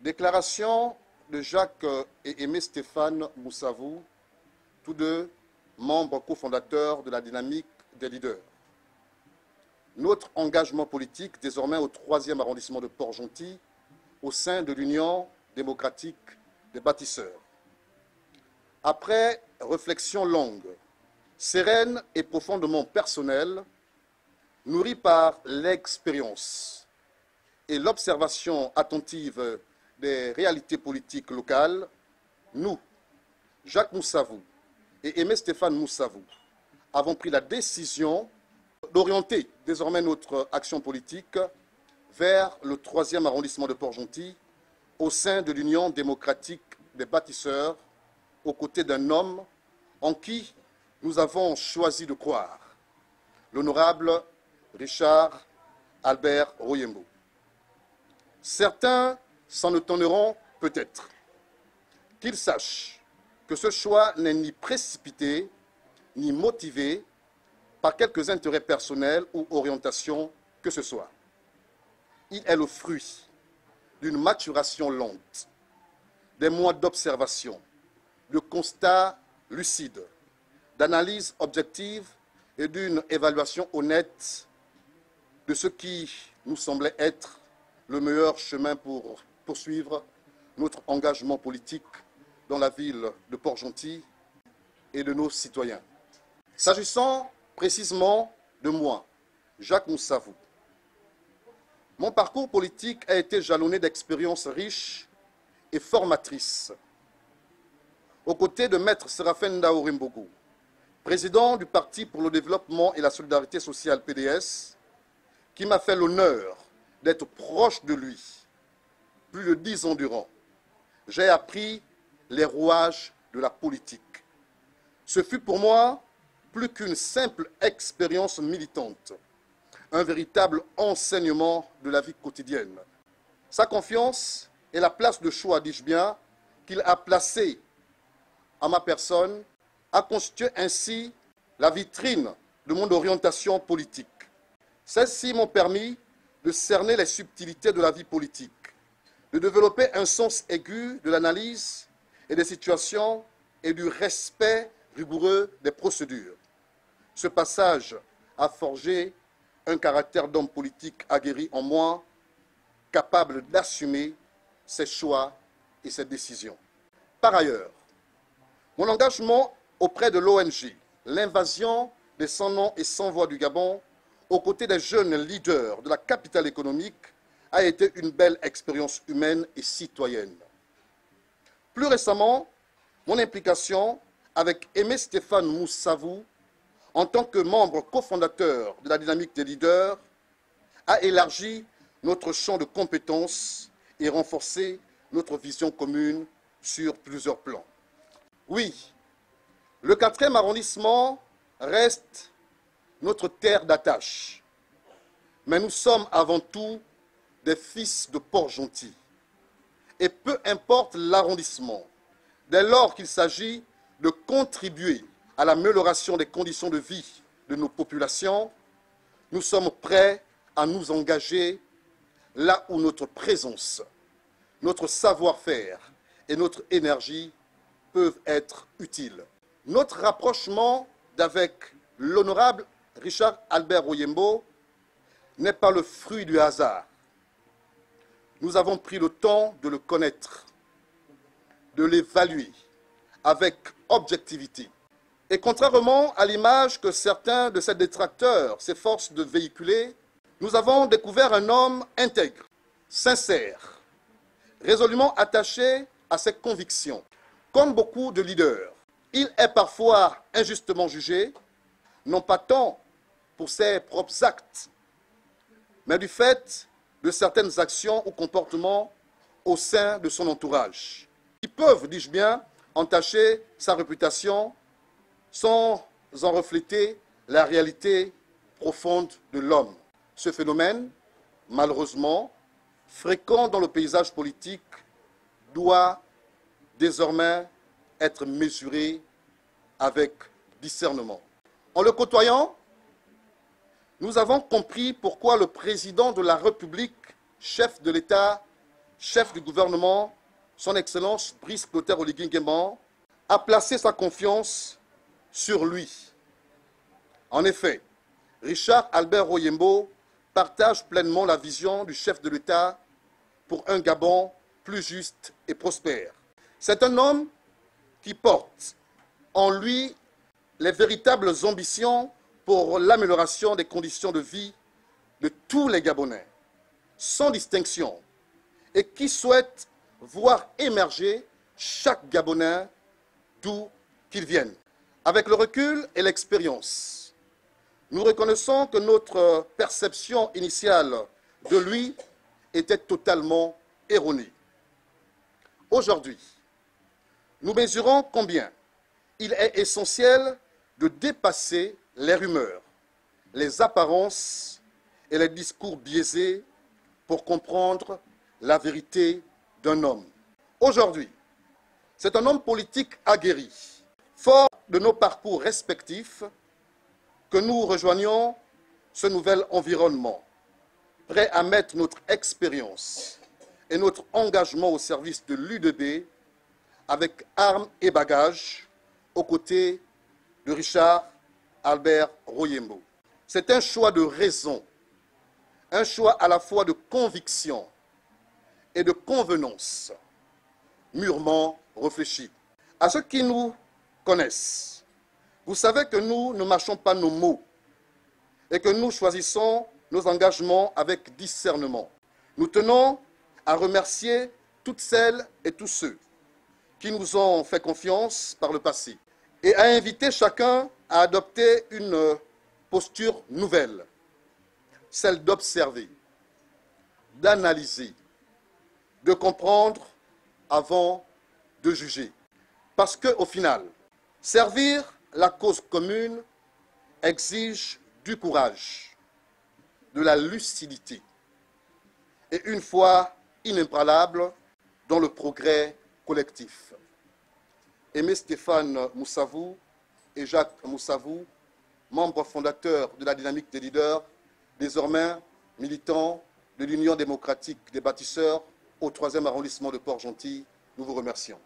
Déclaration de Jacques et Aimé Stéphane Moussavou, tous deux membres cofondateurs de la dynamique des leaders. Notre engagement politique, désormais au 3e arrondissement de Port-Gentil, au sein de l'Union démocratique des bâtisseurs. Après réflexion longue, sereine et profondément personnelle, nourrie par l'expérience et l'observation attentive des réalités politiques locales, nous, Jacques Moussavou et Aimé Stéphane Moussavou, avons pris la décision d'orienter désormais notre action politique vers le 3e arrondissement de Port-Gentil, au sein de l'Union démocratique des bâtisseurs, aux côtés d'un homme en qui nous avons choisi de croire, l'honorable Richard Albert Royembo. Certains s'en étonneront peut-être. Qu'ils sachent que ce choix n'est ni précipité, ni motivé par quelques intérêts personnels ou orientations que ce soit. Il est le fruit d'une maturation lente, des mois d'observation, de constats lucides, d'analyse objective et d'une évaluation honnête de ce qui nous semblait être le meilleur chemin pour poursuivre notre engagement politique dans la ville de Port-Gentil et de nos citoyens. S'agissant précisément de moi, Jacques Moussavou, mon parcours politique a été jalonné d'expériences riches et formatrices. Aux côtés de Maître Séraphin Ndaorimbogo, président du Parti pour le développement et la solidarité sociale PDS, qui m'a fait l'honneur d'être proche de lui plus de 10 ans durant, j'ai appris les rouages de la politique. Ce fut pour moi plus qu'une simple expérience militante, un véritable enseignement de la vie quotidienne. Sa confiance et la place de choix, dis-je bien, qu'il a placée à ma personne, a constitué ainsi la vitrine de mon orientation politique. Celles-ci m'ont permis de cerner les subtilités de la vie politique, de développer un sens aigu de l'analyse et des situations et du respect rigoureux des procédures. Ce passage a forgé un caractère d'homme politique aguerri en moi, capable d'assumer ses choix et ses décisions. Par ailleurs, mon engagement auprès de l'ONG, l'invasion des sans nom et sans voix du Gabon, aux côtés des jeunes leaders de la capitale économique, a été une belle expérience humaine et citoyenne. Plus récemment, mon implication avec Aimé Stéphane Moussavou, en tant que membre cofondateur de la dynamique des leaders, a élargi notre champ de compétences et renforcé notre vision commune sur plusieurs plans. Oui, le 4e arrondissement reste notre terre d'attache, mais nous sommes avant tout des fils de Port-Gentil. Et peu importe l'arrondissement, dès lors qu'il s'agit de contribuer à l'amélioration des conditions de vie de nos populations, nous sommes prêts à nous engager là où notre présence, notre savoir-faire et notre énergie peuvent être utiles. Notre rapprochement d'avec l'honorable Richard Albert Royembo n'est pas le fruit du hasard. Nous avons pris le temps de le connaître, de l'évaluer avec objectivité. Et contrairement à l'image que certains de ses détracteurs s'efforcent de véhiculer, nous avons découvert un homme intègre, sincère, résolument attaché à ses convictions. Comme beaucoup de leaders, il est parfois injustement jugé, non pas tant pour ses propres actes, mais du fait de certaines actions ou comportements au sein de son entourage, qui peuvent, dis-je bien, entacher sa réputation sans en refléter la réalité profonde de l'homme. Ce phénomène, malheureusement, fréquent dans le paysage politique, doit désormais être mesuré avec discernement. En le côtoyant, nous avons compris pourquoi le président de la République, chef de l'État, chef du gouvernement, son Excellence Brice Clotaire Oligui Nguema, a placé sa confiance sur lui. En effet, Richard Albert Royembo partage pleinement la vision du chef de l'État pour un Gabon plus juste et prospère. C'est un homme qui porte en lui les véritables ambitions pour l'amélioration des conditions de vie de tous les Gabonais, sans distinction, et qui souhaite voir émerger chaque Gabonais d'où qu'il vienne. Avec le recul et l'expérience, nous reconnaissons que notre perception initiale de lui était totalement erronée. Aujourd'hui, nous mesurons combien il est essentiel de dépasser les rumeurs, les apparences et les discours biaisés pour comprendre la vérité d'un homme. Aujourd'hui, c'est un homme politique aguerri, fort de nos parcours respectifs, que nous rejoignons ce nouvel environnement, prêt à mettre notre expérience et notre engagement au service de l'UDB avec armes et bagages aux côtés de Richard Albert Royembo. C'est un choix de raison, un choix à la fois de conviction et de convenance, mûrement réfléchi. À ceux qui nous connaissent, vous savez que nous ne mâchons pas nos mots et que nous choisissons nos engagements avec discernement. Nous tenons à remercier toutes celles et tous ceux qui nous ont fait confiance par le passé et à inviter chacun à adopter une posture nouvelle, celle d'observer, d'analyser, de comprendre avant de juger. Parce qu'au final, servir la cause commune exige du courage, de la lucidité et une foi inébranlable dans le progrès collectif. Aimé Stéphane Moussavou et Jacques Moussavou, membres fondateurs de la Dynamique des leaders, désormais militants de l'Union démocratique des bâtisseurs au 3e arrondissement de Port-Gentil, nous vous remercions.